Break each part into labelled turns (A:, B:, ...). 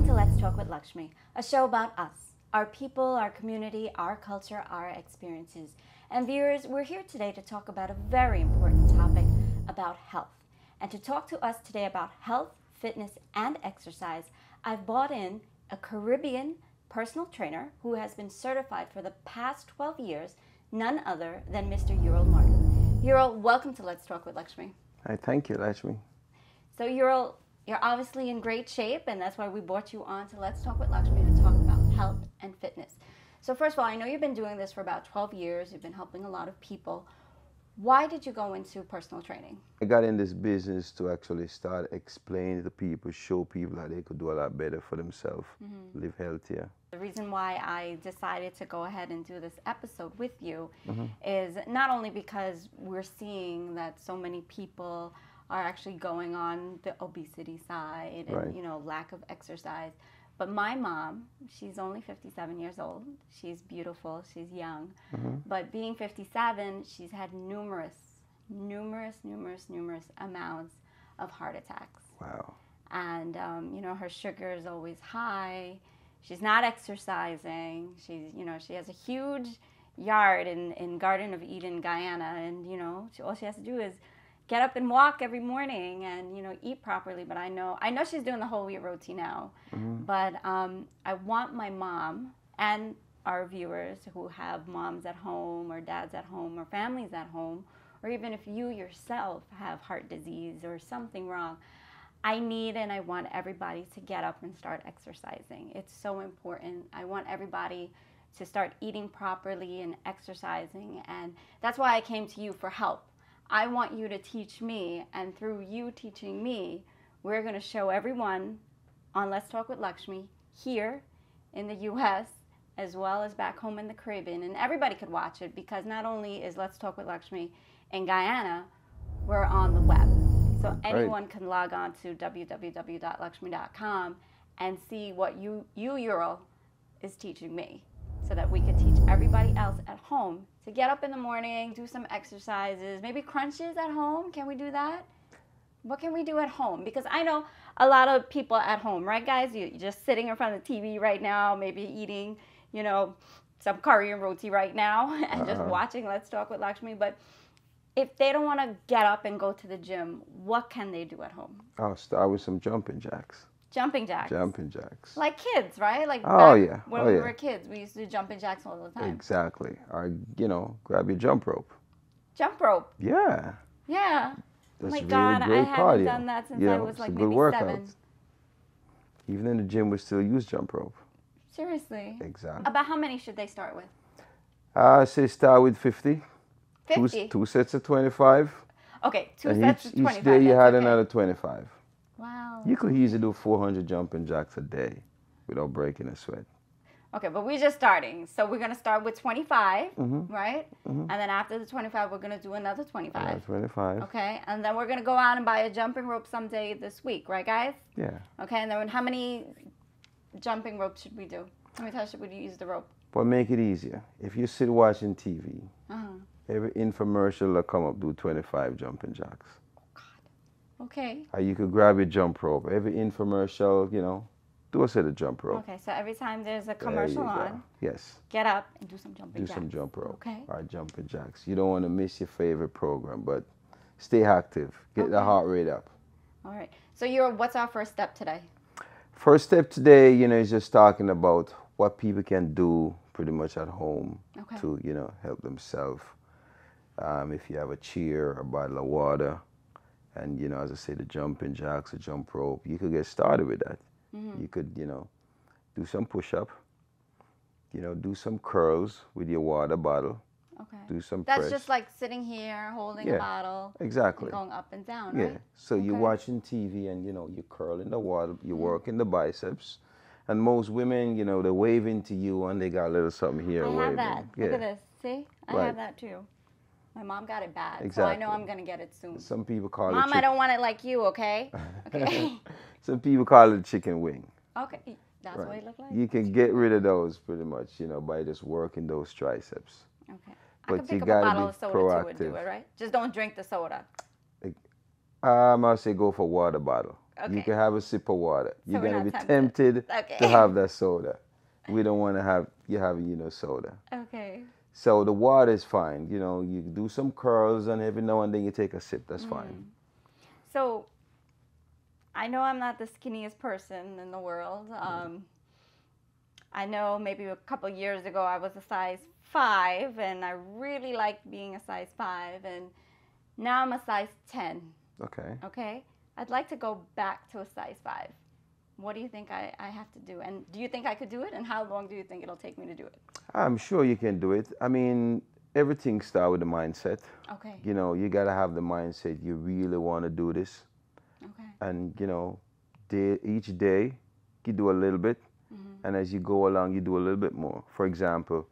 A: Welcome to Let's Talk with Lakshmee, a show about us, our people, our community, our culture, our experiences. And viewers, we're here today to talk about a very important topic about health. And to talk to us today about health, fitness, and exercise, I've brought in a Caribbean personal trainer who has been certified for the past 12 years, none other than Mr. Ural Martin. Ural, welcome to Let's Talk with Lakshmee.
B: Hi, thank you, Lakshmee.
A: So Ural, you're obviously in great shape, and that's why we brought you on to Let's Talk with Lakshmee to talk about health and fitness. So first of all, I know you've been doing this for about 12 years. You've been helping a lot of people. Why did you go into personal training?
B: I got in this business to actually start explaining to people, show people how they could do a lot better for themselves, live healthier.
A: The reason why I decided to go ahead and do this episode with you is not only because we're seeing that so many people are actually going on the obesity side and, you know, lack of exercise. But my mom, she's only 57 years old. She's beautiful. She's young. But being 57, she's had numerous amounts of heart attacks.
B: Wow.
A: And, you know, her sugar is always high. She's not exercising. She's, you know, she has a huge yard in Garden of Eden, Guyana. And, you know, all she has to do is get up and walk every morning and, you know, eat properly. But I know she's doing the whole wheat roti now. But I want my mom and our viewers who have moms at home or dads at home or families at home, or even if you yourself have heart disease or something wrong, I need and I want everybody to get up and start exercising. It's so important. I want everybody to start eating properly and exercising. And that's why I came to you for help. I want you to teach me, and through you teaching me, we're going to show everyone on Let's Talk with Lakshmee here in the U.S. as well as back home in the Caribbean. And everybody could watch it because not only is Let's Talk with Lakshmee in Guyana, we're on the web. So anyone can log on to www.lakshmee.com and see what you Ural, is teaching me, so that we could teach everybody else at home to get up in the morning, do some exercises, maybe crunches at home. Can we do that? What can we do at home? Because I know a lot of people at home, right, guys? You're just sitting in front of the TV right now, maybe eating, you know, some curry and roti right now and just watching Let's Talk with Lakshmee. But if they don't want to get up and go to the gym, what can they do at home?
B: I'll start with some jumping jacks.
A: Jumping jacks.
B: Jumping jacks.
A: Like kids, right? Like when we were kids, we used to do jumping jacks all the time.
B: Exactly. Or, you know, grab your jump rope.
A: Jump rope?
B: Yeah.
A: Yeah.
B: That's
A: oh my God, I haven't done that since I was like maybe 7.
B: Even in the gym, we still use jump rope.
A: Seriously?
B: Exactly.
A: About how many should they start with?
B: I say start with 50.
A: 50?
B: Two sets of 25.
A: Okay, two sets of 25.
B: Each day you had another 25.
A: Wow.
B: You could easily do 400 jumping jacks a day without breaking a sweat.
A: Okay, but we're just starting. So we're going to start with 25, right? And then after the 25, we're going to do another 25.
B: Another 25.
A: Okay, and then we're going to go out and buy a jumping rope someday this week, right, guys?
B: Yeah.
A: Okay, and then how many jumping ropes should we do? How many times should we use the rope?
B: But make it easier. If you sit watching TV, every infomercial that come up do 25 jumping jacks.
A: Okay.
B: Or you could grab your jump rope. Every infomercial, you know, do a set of jump rope.
A: Okay, so every time there's a commercial on,
B: yes,
A: get up and do some jumping jacks.
B: Do some jump rope.
A: Okay.
B: Or jumping jacks. You don't want to miss your favorite program, but stay active. Get the heart rate up.
A: All right. So what's our first step today?
B: First step today, you know, is just talking about what people can do pretty much at home to, you know, help themselves. If you have a chair, a bottle of water, and, you know, as I say, the jumping jacks, the jump rope, you could get started with that. You could, you know, do some push-up, you know, do some curls with your water bottle.
A: Okay.
B: Do some
A: That's
B: press.
A: just like sitting here, holding a bottle.
B: Exactly.
A: And going up and down, right?
B: Yeah. So you're watching TV and, you know, you're curling the water, you're working the biceps. And most women, you know, they're waving to you and they got a little something here waving.
A: I have that. Look at this. See? I have that too. My mom got it bad, so I know I'm going to get it soon.
B: Some people call it
A: Mom, I don't want it like you, okay? Okay.
B: Some people call it chicken wing.
A: Okay. That's what it looks like?
B: You can get rid of those pretty much, you know, by just working those triceps.
A: Okay.
B: But
A: I could pick
B: you
A: up a
B: gotta
A: bottle
B: be
A: of soda
B: proactive.
A: too and do it, right? Just don't drink the soda.
B: I'll say go for water bottle.
A: Okay.
B: You can have a sip of water.
A: So
B: You're
A: we're
B: going to
A: not
B: be
A: tempted.
B: tempted to have that soda. We don't want to have you having, you know, soda.
A: Okay.
B: So the water is fine. You know, you do some curls and every now and then you take a sip. That's fine.
A: So I know I'm not the skinniest person in the world. I know maybe a couple years ago I was a size 5 and I really liked being a size 5, and now I'm a size 10.
B: Okay.
A: Okay? I'd like to go back to a size 5. What do you think I have to do? And do you think I could do it? And how long do you think it'll take me to do it?
B: I'm sure you can do it. I mean, everything starts with the mindset.
A: Okay.
B: You know, you got to have the mindset you really want to do this.
A: Okay.
B: And, you know, each day you do a little bit. And as you go along, you do a little bit more. For example,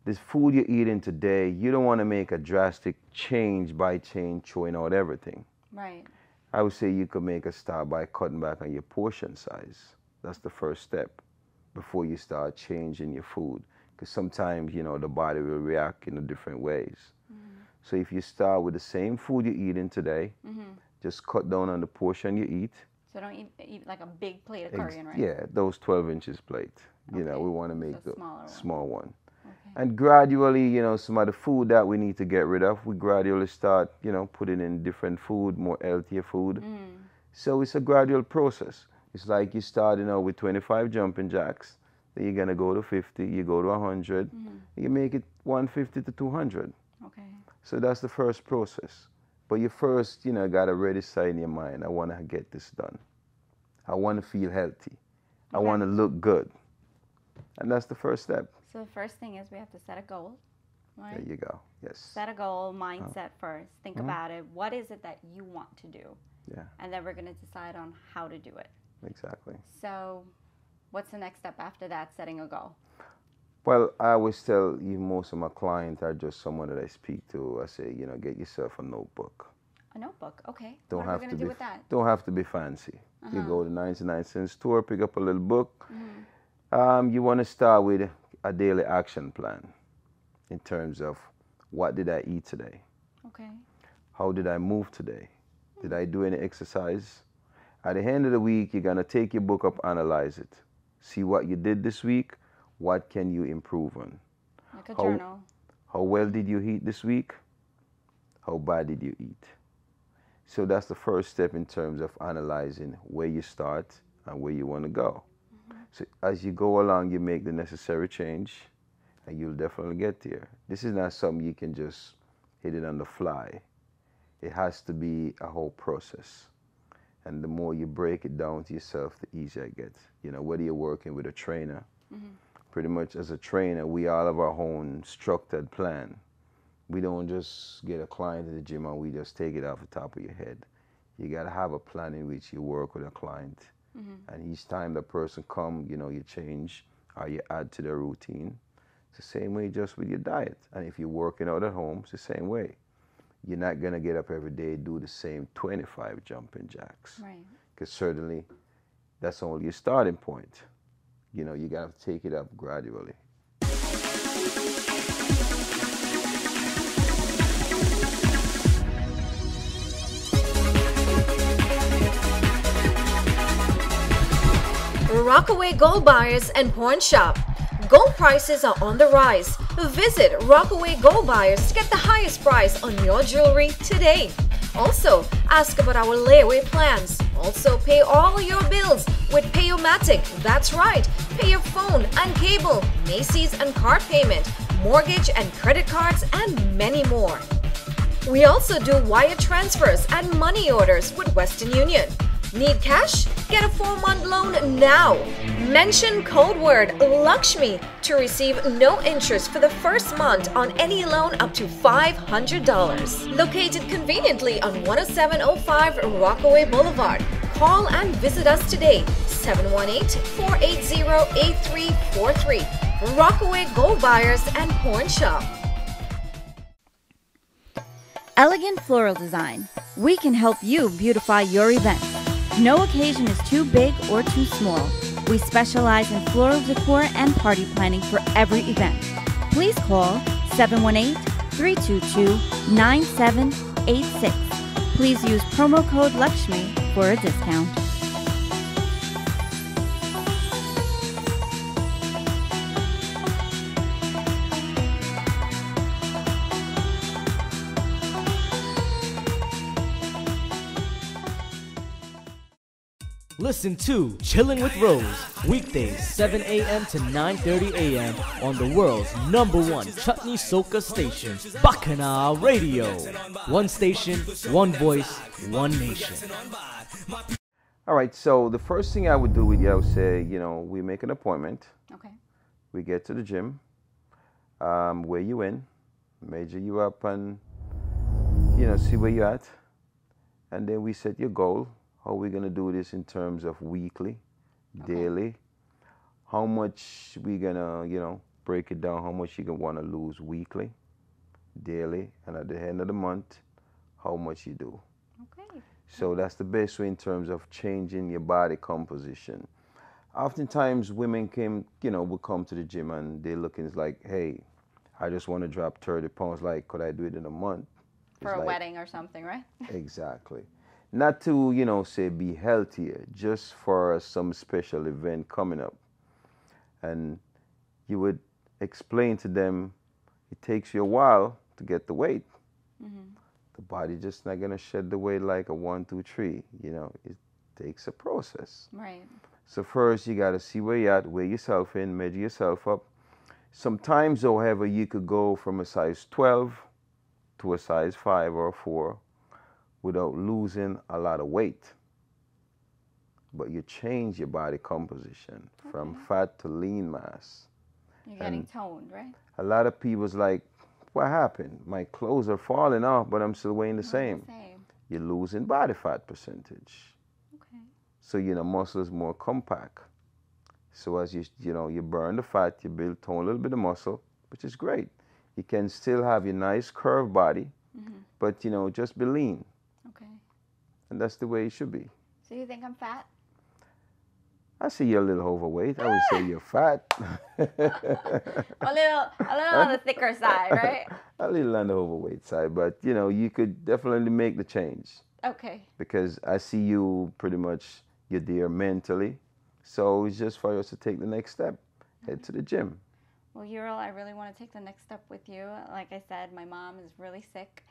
B: this food you're eating today, you don't want to make a drastic change by throwing out everything.
A: Right.
B: I would say you could make a start by cutting back on your portion size. That's the first step before you start changing your food. Because sometimes, you know, the body will react in different ways. So if you start with the same food you're eating today, just cut down on the portion you eat.
A: So don't eat like a big plate of Korean rice.
B: Yeah, those 12 inches plate. You know, we want to make the small one.
A: Okay.
B: And gradually, you know, some of the food that we need to get rid of, we gradually start, you know, putting in different food, more healthier food. So it's a gradual process. It's like you start, you know, with 25 jumping jacks, then you're going to go to 50, you go to 100, you make it 150 to 200.
A: Okay.
B: So that's the first process. But you first, you know, got to ready set in your mind, I want to get this done. I want to feel healthy. I want to look good. And that's the first step.
A: So the first thing is we have to set a goal, right?
B: There you go. Yes.
A: Set a goal, mindset first. Think about it. What is it that you want to do?
B: Yeah.
A: And then we're going to decide on how to do it.
B: Exactly.
A: So what's the next step after that, setting a goal?
B: Well, I always tell even most of my clients are just someone that I speak to. I say, you know, get yourself a notebook.
A: A notebook, okay.
B: Don't
A: what are we going to do with that?
B: Don't have to be fancy. You go to the 99-cent store, pick up a little book. You want to start with a daily action plan in terms of what did I eat today?
A: Okay.
B: How did I move today? Did I do any exercise? At the end of the week, you're going to take your book up, analyze it. See what you did this week. What can you improve on?
A: Like a journal.
B: How well did you eat this week? How bad did you eat? So that's the first step in terms of analyzing where you start and where you want to go. So as you go along, you make the necessary change and you'll definitely get there. This is not something you can just hit it on the fly. It has to be a whole process. And the more you break it down to yourself, the easier it gets. You know, whether you're working with a trainer, pretty much as a trainer, we all have our own structured plan. We don't just get a client in the gym and we just take it off the top of your head. You got to have a plan in which you work with a client. And each time the person come, you know, you change or you add to their routine. It's the same way just with your diet. And if you're working out at home, it's the same way. You're not going to get up every day and do the same 25 jumping jacks.
A: Right.
B: Because certainly that's only your starting point. You know, you got to take it up gradually.
C: Rockaway Gold Buyers and Pawn Shop. Gold prices are on the rise. Visit Rockaway Gold Buyers to get the highest price on your jewelry today. Also, ask about our layaway plans. Also, pay all your bills with Payomatic. That's right, pay your phone and cable, Macy's and card payment, mortgage and credit cards, and many more. We also do wire transfers and money orders with Western Union. Need cash? Get a 4-month loan now. Mention code word Lakshmee to receive no interest for the first month on any loan up to $500. Located conveniently on 10705 Rockaway Boulevard. Call and visit us today, 718-480-8343. Rockaway Gold Buyers and Pawn Shop.
A: Elegant Floral Design. We can help you beautify your event. No occasion is too big or too small. We specialize in floral decor and party planning for every event. Please call 718-322-9786. Please use promo code Lakshmee for a discount.
D: Listen to Chillin' with Rose, weekdays 7 a.m. to 9:30 a.m. on the world's #1 chutney soca station, Bacchanal Radio. One station, one voice, one nation.
B: All right, so the first thing I would do with you, I would say, you know, we make an appointment.
A: Okay.
B: We get to the gym, weigh you in, measure you up, and, you know, see where you're at. And then we set your goal. How are we going to do this in terms of weekly, daily? How much we going to, you know, break it down, how much you going to want to lose weekly, daily, and at the end of the month, how much you do.
A: Okay.
B: So that's the best way in terms of changing your body composition. Oftentimes women would come to the gym and they're looking like, hey, I just want to drop 30 pounds. Like, could I do it in a month?
A: For a wedding or something, right?
B: Exactly. Not to, you know, say be healthier, just for some special event coming up. And you would explain to them, it takes you a while to get the weight. Mm-hmm. The body just not going to shed the weight like a 1, 2, 3. You know, it takes a process.
A: Right.
B: So first you got to see where you're at, weigh yourself in, measure yourself up. Sometimes, however, you could go from a size 12 to a size 5 or a 4 without losing a lot of weight. But you change your body composition from fat to lean mass.
A: You're getting toned, right?
B: A lot of people's like, what happened? My clothes are falling off, but I'm still weighing the same. You're losing body fat percentage.
A: Okay.
B: So, you know, muscle is more compact. So as you burn the fat, you build, tone a little bit of muscle, which is great. You can still have your nice curved body, but, you know, just be lean.
A: Okay.
B: And that's the way it should be.
A: So you think I'm fat?
B: I see you're a little overweight. I would say you're fat.
A: a little on the thicker side, right?
B: A little on the overweight side, but, you know, you could definitely make the change.
A: Okay.
B: Because I see you pretty much, you're there mentally. So it's just for us to take the next step, head to the gym.
A: Well, Ural, I really want to take the next step with you. Like I said, my mom is really sick.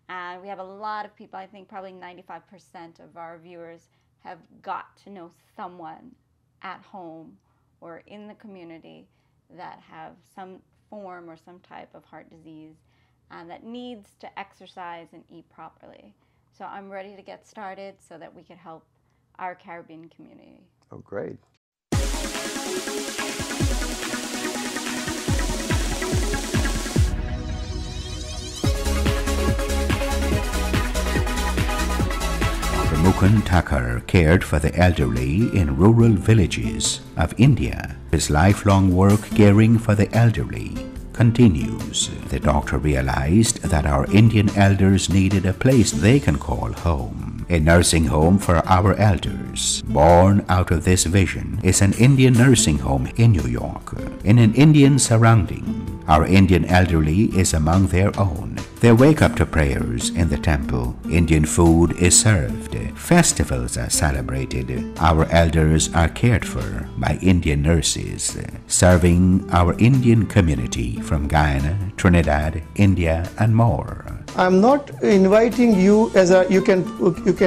A: And we have a lot of people, I think probably 95% of our viewers have got to know someone at home or in the community that have some form or some type of heart disease and that needs to exercise and eat properly. So I'm ready to get started so that we could help our Caribbean community.
B: Oh, great.
E: Mukund Thakur cared for the elderly in rural villages of India. His lifelong work caring for the elderly continues. The doctor realized that our Indian elders needed a place they can call home. A nursing home for our elders. Born out of this vision is an Indian nursing home in New York. In an Indian surrounding, our Indian elderly is among their own. They wake up to prayers in the temple. Indian food is served. Festivals are celebrated. Our elders are cared for by Indian nurses, serving our Indian community from Guyana, Trinidad, India, and more.
F: I'm not inviting you as you can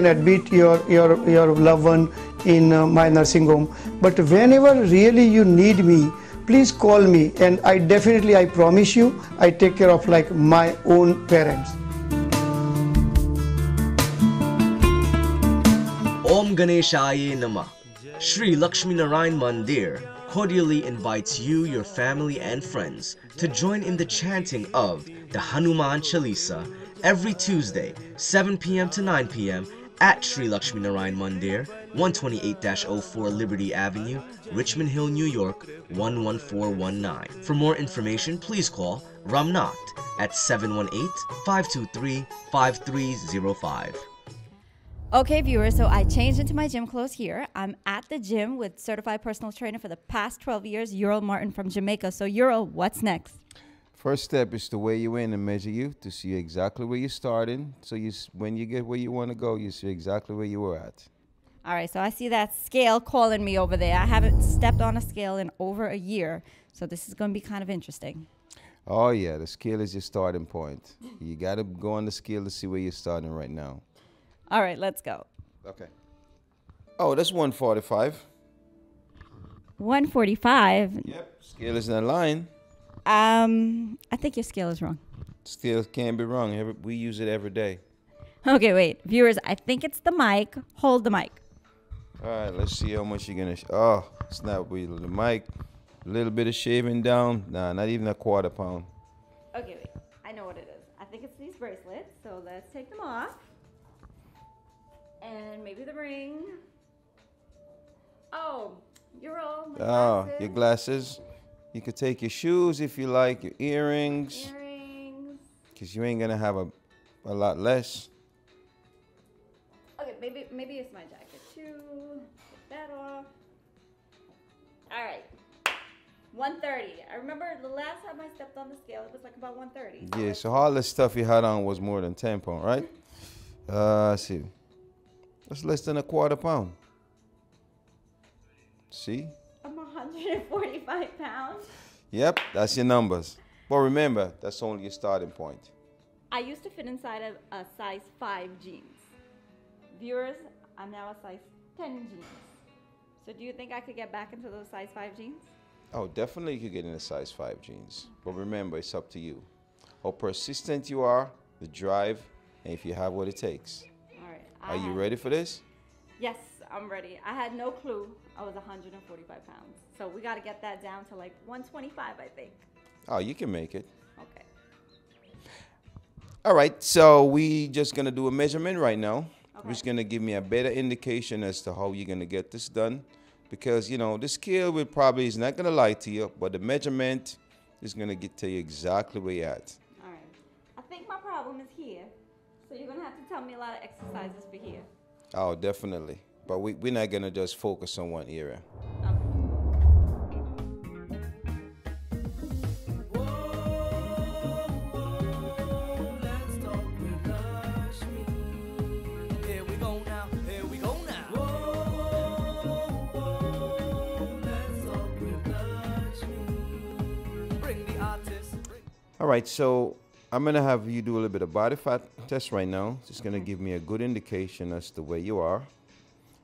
F: admit your loved one in my nursing home, but whenever really you need me, please call me, and I promise you, I take care of like my own parents.
D: Om Ganeshaya Namah. Sri Lakshmee Mandir cordially invites you, your family, and friends to join in the chanting of the Hanuman Chalisa every Tuesday, 7 p.m. to 9 p.m. at Sri Lakshmee Mandir, 128-04 Liberty Avenue, Richmond Hill, New York, 11419. For more information, please call Ramnath at 718-523-5305.
A: Okay, viewers, so I changed into my gym clothes here. I'm at the gym with certified personal trainer for the past 12 years, Ural Martin from Jamaica. So, Ural, what's next?
B: First step is to weigh you in and measure you to see exactly where you're starting. So when you get where you want to go, you see exactly where you were at.
A: All right, so I see that scale calling me over there. I haven't stepped on a scale in over a year, so this is going to be kind of interesting.
B: Oh, yeah, the scale is your starting point. You got to go on the scale to see where you're starting right now.
A: All right, let's go.
B: Okay. Oh, that's 145.
A: 145?
B: Yep. Scale is in line.
A: I think your scale is wrong.
B: Scale can't be wrong. We use it every day.
A: Okay, wait. Viewers, I think it's the mic. Hold the mic.
B: All right, let's see how much you're going to... Oh, it's not with the mic. A little bit of shaving down. Nah, not even a quarter pound.
A: Okay, wait. I know what it is. I think it's these bracelets. So let's take them off. And maybe the ring. Oh, Ural, my glasses.
B: Your glasses. You could take your shoes if you like, your earrings.
A: Earrings.
B: Because you ain't going to have a lot less.
A: Okay, maybe it's my jacket too. Take that off. All right. 130. I remember the last time I stepped on the scale, it was like about 130.
B: Yeah, so all the stuff you had on was more than 10 pounds, right? Let's see. That's less than a quarter pound. See?
A: I'm 145 pounds.
B: Yep, that's your numbers. But remember, that's only your starting point.
A: I used to fit inside of a size 5 jeans. Viewers, I'm now a size 10 jeans. So do you think I could get back into those size 5 jeans?
B: Oh, definitely you could get into size 5 jeans. But remember, it's up to you. How persistent you are, the drive, and if you have what it takes.
A: All right.
B: Are you ready for this?
A: Yes, I'm ready. I had no clue I was 145 pounds. So we got to get that down to like 125, I think.
B: Oh, you can make it.
A: Okay.
B: All right, so we just going to do a measurement right now.
A: Okay.
B: Which is going to give me a better indication as to how you're going to get this done. Because, you know, the scale will probably is not going to lie to you, but the measurement is going to tell you exactly where you're at.
A: All right. I think my problem is here. So you're going to have to tell me a lot of exercises for here.
B: Oh, definitely. But we're not going to just focus on one area.
A: Okay.
B: All right, so I'm going to have you do a little bit of body fat test right now. It's going to give me a good indication as to where you are.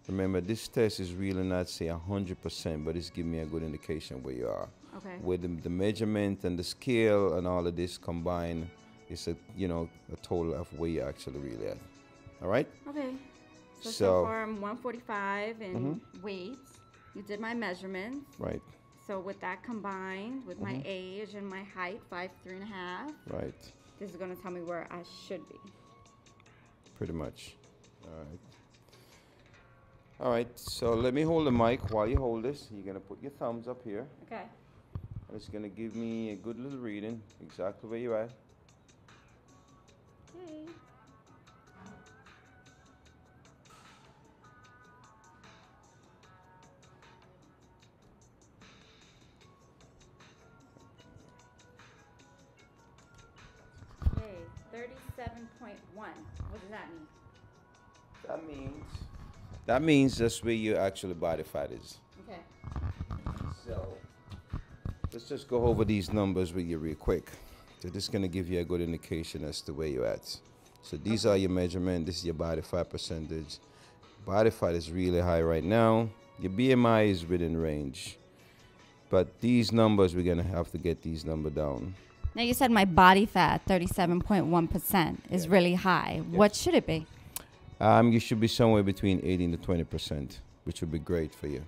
B: Remember, this test is really not, say, 100%, but it's giving me a good indication where you are.
A: Okay.
B: With the measurement and the scale and all of this combined, it's a total of where you're actually really at. All right?
A: Okay. So far I'm 145 in weight. You did my measurements.
B: Right.
A: So with that combined, with my age and my height, 5'3.5",
B: right,
A: this is going to tell me where I should be.
B: Pretty much. All right. All right, so let me hold the mic while you hold this. You're going to put your thumbs up here.
A: Okay.
B: And it's going to give me a good little reading, exactly where you're at.
A: Okay. Okay, 37.1. What does that mean?
B: That means that's where your actual body fat is.
A: Okay.
B: So let's just go over these numbers with you real quick. So this is going to give you a good indication as to where you're at. So these are your measurement. This is your body fat percentage. Body fat is really high right now. Your BMI is within range. But these numbers, we're going to have to get these numbers down.
A: Now you said my body fat, 37.1%, is really high.
B: Yes.
A: What should it be?
B: You should be somewhere between 18 to 20%, which would be great for you.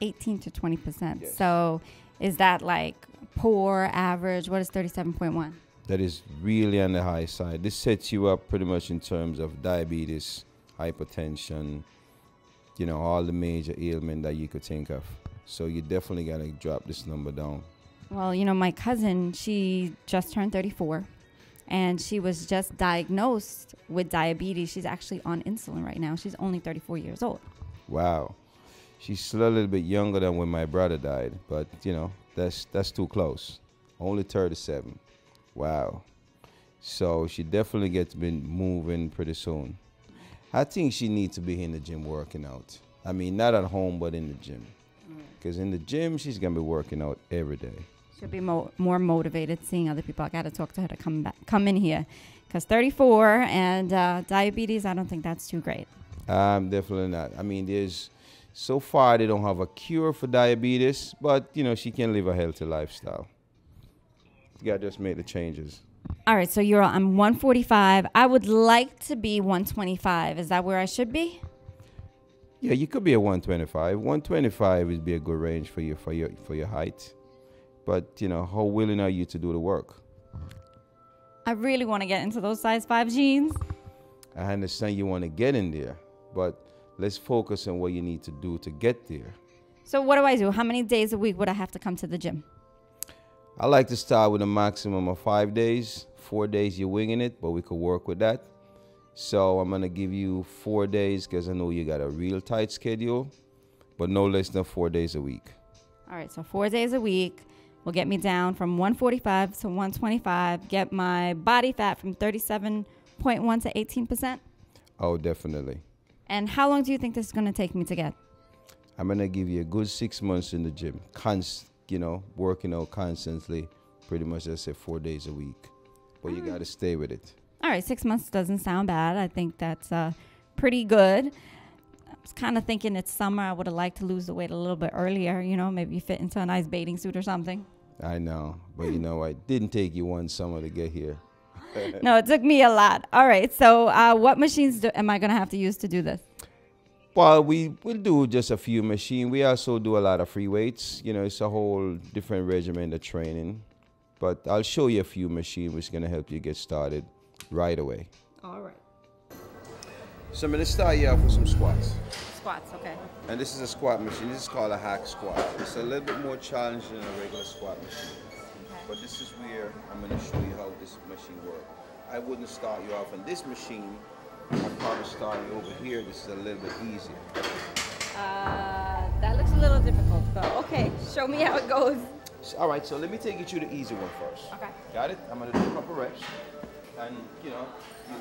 A: 18 to 20%.
B: Yes.
A: So is that like poor, average? What is 37.1?
B: That is really on the high side. This sets you up pretty much in terms of diabetes, hypertension, you know, all the major ailments that you could think of. So you definitely got to drop this number down.
A: Well, you know, my cousin, she just turned 34. And she was just diagnosed with diabetes. She's actually on insulin right now. She's only 34 years old.
B: Wow. She's still a little bit younger than when my brother died. But, you know, that's too close. Only 37. Wow. So she definitely gets been moving pretty soon. I think she needs to be in the gym working out. I mean, not at home, but in the gym. Because in the gym, she's going to be working out every day.
A: She'll be more motivated seeing other people. I got to talk to her to come in here. Because 34 and diabetes, I don't think that's too great.
B: Definitely not. I mean, so far they don't have a cure for diabetes, but you know, she can live a healthy lifestyle. You gotta just make the changes.
A: All right, so I'm 145. I would like to be 125. Is that where I should be?
B: Yeah, you could be a 125. 125 would be a good range for your height. But you know, how willing are you to do the work?
A: I really want to get into those size 5 jeans.
B: I understand you want to get in there, but let's focus on what you need to do to get there.
A: So what do I do? How many days a week would I have to come to the gym?
B: I like to start with a maximum of 5 days. 4 days you're winging it, but we could work with that. So I'm going to give you 4 days because I know you got a real tight schedule, but no less than 4 days a week.
A: All right, so 4 days a week will get me down from 145 to 125, get my body fat from 37.1 to 18%.
B: Oh, definitely.
A: And how long do you think this is going to take me to get?
B: I'm going to give you a good 6 months in the gym, working out constantly, pretty much, I say 4 days a week. But you got to stay with it.
A: All right, 6 months doesn't sound bad. I think that's pretty good. I was kind of thinking it's summer. I would have liked to lose the weight a little bit earlier, maybe fit into a nice bathing suit or something.
B: I know, but it didn't take you one summer to get here.
A: No, it took me a lot. All right, so what machines am I going to have to use to do this?
B: Well, we'll do just a few machines. We also do a lot of free weights. It's a whole different regimen of training. But I'll show you a few machines which is going to help you get started right away.
A: All right.
B: So I'm going to start you off with some squats.
A: Squats, okay.
B: And this is a squat machine. This is called a hack squat. It's a little bit more challenging than a regular squat machine. Okay. But this is where I'm going to show you how this machine works. I wouldn't start you off on this machine. I'd probably start you over here. This is a little bit easier.
A: That looks a little difficult, but okay. Show me how it goes.
B: All right, so let me take you to the easy one first.
A: Okay.
B: Got it? I'm going to do a couple reps. And, you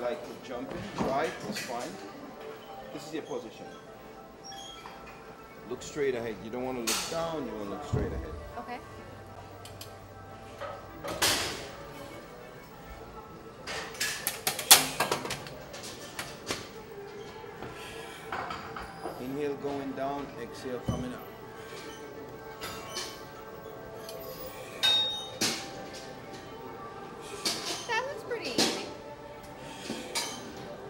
B: like to jump in, try it, it's fine. This is your position. Look straight ahead. You don't want to look down, you want to look straight ahead.
A: Okay.
B: Inhale going down, exhale coming up.
A: That looks pretty easy.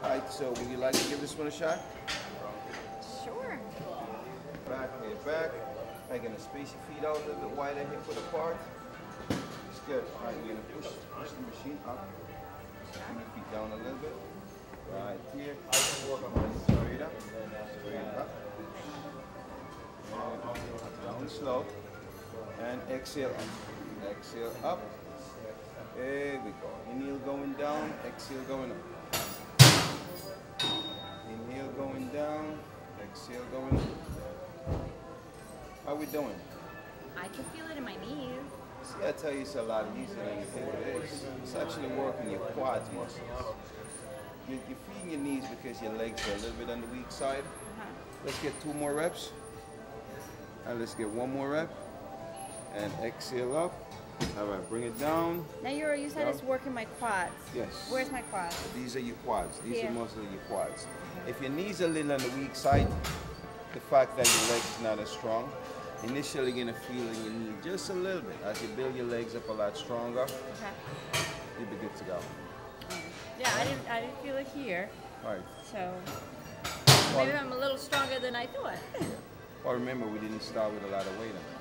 B: All right, so would you like to give this one a shot?
A: Sure.
B: Back, head back. I'm going to space your feet out a little bit wider, hip width apart. It's good. All right, you're going to push the machine up. Bring your feet down a little bit. Right here. Straight up. Straight up. Down slow. And exhale up. Exhale up. There we go. Inhale going down. Exhale going up. Inhale going down. Exhale going up. How we doing?
A: I can feel it in my knees.
B: See, I tell you, it's a lot easier than you think it is. It's actually working your quads muscles. You're feeding your knees because your legs are a little bit on the weak side. Let's get 2 more reps. And let's get 1 more rep. And exhale up. All right, bring it down.
A: Now you said it's working my quads.
B: Yes.
A: Where's my quads?
B: These are your quads. These
A: Here.
B: are mostly your quads. If your knees are a little on the weak side, the fact that your legs is not as strong, initially you're gonna feel in your knee just a little bit. As you build your legs up a lot stronger, you'll be good to go.
A: Yeah, I didn't feel it here.
B: All right.
A: So maybe I'm a little stronger than I thought.
B: Well, remember, we didn't start with a lot of weight on it.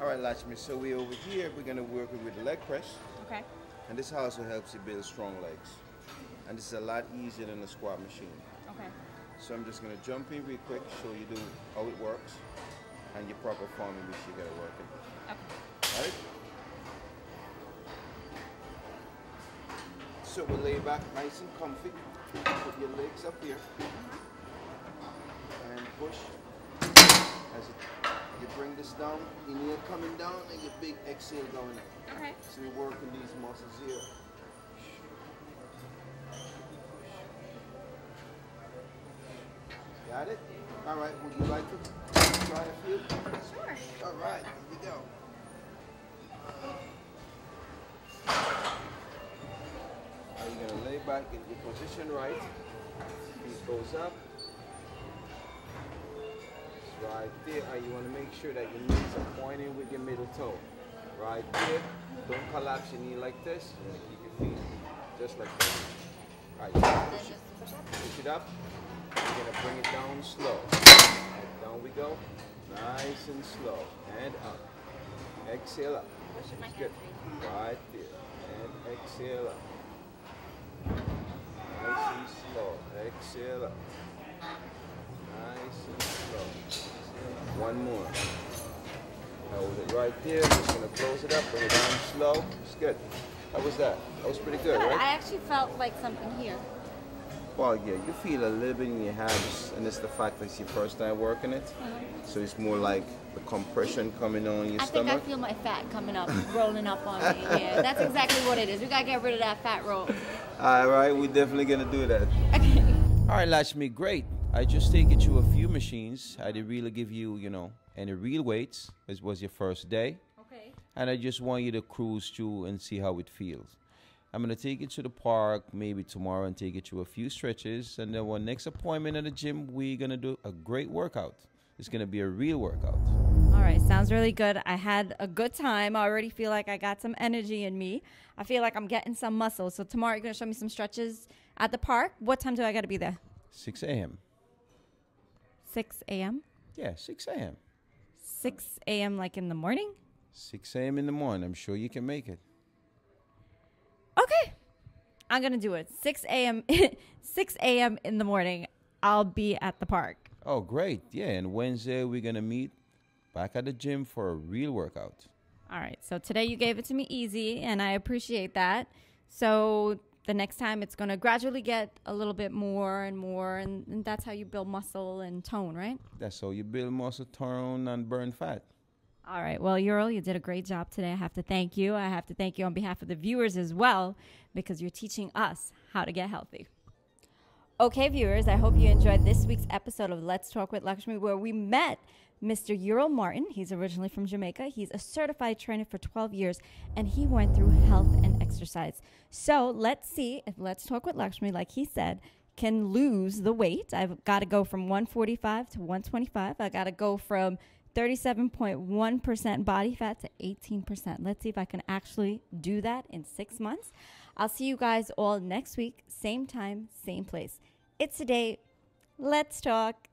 B: All right, Lakshmee, so we're over here. We're gonna work with the leg press.
A: Okay.
B: And this also helps you build strong legs. And this is a lot easier than the squat machine.
A: Okay.
B: So I'm just gonna jump in real quick, show you how it works, and your proper form in which you gotta work it.
A: Okay.
B: All right? So we'll lay back nice and comfy. Put your legs up here. And push. As you bring this down, inhale coming down, and your big exhale going up.
A: Okay.
B: So we're working these muscles here. Got it? All right, would you like to try a few?
A: Sure.
B: All right, here we go. Now you're gonna lay back, get your position right. Feet go close up. It's right there. You want to make sure that your knees are pointing with your middle toe. Right there. Don't collapse your knee like this. You want to keep your feet just like this. All right, push it up. You're going to bring it down slow. Right, down we go. Nice and slow. And up. Exhale up. Good. Right there. And exhale up. Nice and slow. Exhale up. Nice and slow. One more. Hold it right there. Just going to close it up. Bring it down slow. It's good. How was that? That was pretty good, right?
A: I actually felt like something here.
B: Well, yeah, you feel a little bit in your hands, and it's the fact that it's your first time working it. So it's more like the compression coming on your stomach.
A: I think I feel my fat coming up, rolling up on me. Yeah, that's exactly what it is. We got to get rid of that fat roll.
B: All right, we're definitely going to do that.
A: Okay.
B: All right, Lakshmee, great. I just take you to a few machines. I didn't really give you, any real weights. This was your first day.
A: Okay.
B: And I just want you to cruise through and see how it feels. I'm going to take you to the park maybe tomorrow and take you to a few stretches. And then our next appointment at the gym, we're going to do a great workout. It's going to be a real workout.
A: All right. Sounds really good. I had a good time. I already feel like I got some energy in me. I feel like I'm getting some muscle. So tomorrow you're going to show me some stretches at the park. What time do I got to be there?
B: 6 a.m.
A: 6 a.m.?
B: Yeah, 6 a.m.
A: 6 a.m. like in the morning?
B: 6 a.m. in the morning. I'm sure you can make it.
A: Okay. I'm going to do it. 6 a.m. 6 a.m. in the morning, I'll be at the park.
B: Oh, great. Yeah, and Wednesday we're going to meet back at the gym for a real workout.
A: All right. So today you gave it to me easy, and I appreciate that. So the next time it's going to gradually get a little bit more and more, and that's how you build muscle and tone, right?
B: That's how you build muscle, tone, and burn fat.
A: All right. Well, Ural, you did a great job today. I have to thank you. I have to thank you on behalf of the viewers as well, because you're teaching us how to get healthy. Okay, viewers, I hope you enjoyed this week's episode of Let's Talk with Lakshmee, where we met Mr. Ural Martin. He's originally from Jamaica. He's a certified trainer for 12 years, and he went through health and exercise. So let's see if Let's Talk with Lakshmee, like he said, can lose the weight. I've got to go from 145 to 125. I got to go from 37.1% body fat to 18%. Let's see if I can actually do that in 6 months. I'll see you guys all next week, same time, same place. It's today. Let's talk.